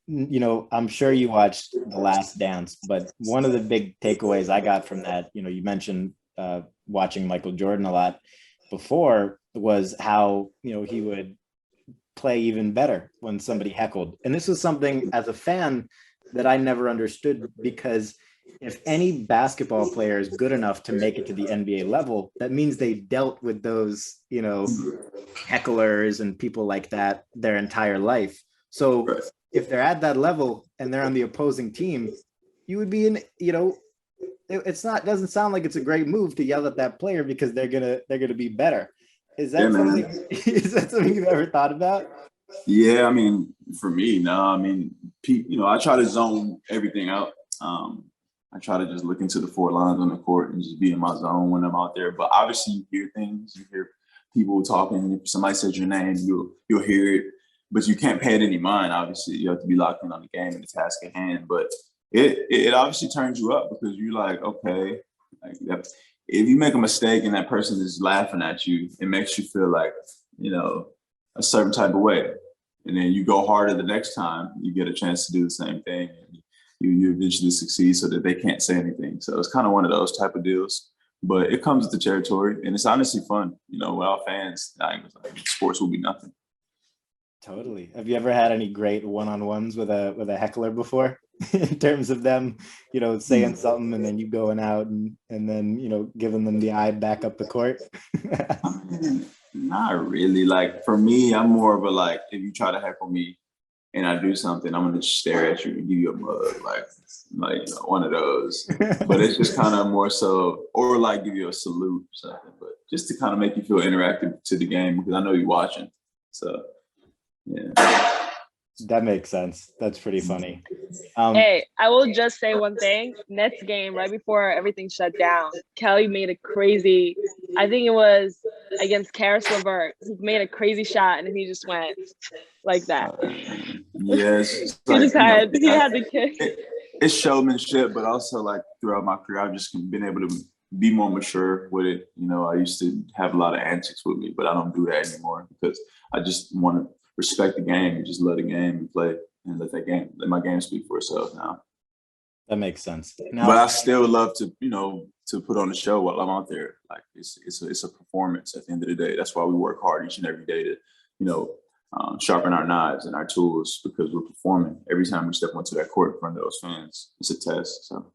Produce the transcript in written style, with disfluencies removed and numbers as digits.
I'm sure you watched The Last Dance, but one of the big takeaways I got from that, you mentioned watching Michael Jordan a lot before, was how, he would play even better when somebody heckled. And this was something as a fan that I never understood, because if any basketball player is good enough to make it to the NBA level, that means they dealt with those, hecklers and people like that their entire life. So Right. if they're at that level and they're on the opposing team, you would be in, it's not, doesn't sound like it's a great move to yell at that player because they're gonna be better. Is Yeah, that man. something is that something you've ever thought about? Yeah, I mean, for me, no, I mean, I try to zone everything out. Um, I try to just look into the four lines on the court and just be in my zone when I'm out there. But obviously, you hear things, you hear people talking. If somebody says your name, you'll hear it, but you can't pay it any mind. Obviously, you have to be locked in on the game and the task at hand. But it obviously turns you up because you're like, okay, like if you make a mistake and that person is laughing at you, it makes you feel like you know a certain type of way, and then you go harder the next time you get a chance to do the same thing, and you eventually succeed so that they can't say anything. So it's kind of one of those type of deals, but it comes with the territory, and it's honestly fun. Without fans, sports will be nothing. Totally. Have you ever had any great one-on-ones with a heckler before? In terms of them, saying something and then you going out and then, giving them the eye back up the court? I mean, not really. Like for me, I'm more of a like if you try to heckle me and I do something, I'm gonna just stare at you and give you a mug, one of those. But it's just kind of more so, or like give you a salute or something, but just to kind of make you feel interactive to the game because I know you're watching. So yeah. That makes sense. That's pretty funny. Um, Hey, I will just say one thing. Nets game, right before everything shut down, Kelly made a crazy, I think it was against Karis LeVert. He made a crazy shot and he just went like that. Yes, it's He like just had he had the kick. it's showmanship, but also like throughout my career, I've just been able to be more mature with it. I used to have a lot of antics with me, but I don't do that anymore because I just want to respect the game and just let the game and play and let my game speak for itself now. that makes sense. But Now, I still love to put on a show while I'm out there. Like it's a performance at the end of the day. That's why we work hard each and every day to, sharpen our knives and our tools because we're performing every time we step onto that court in front of those fans. It's a test. So.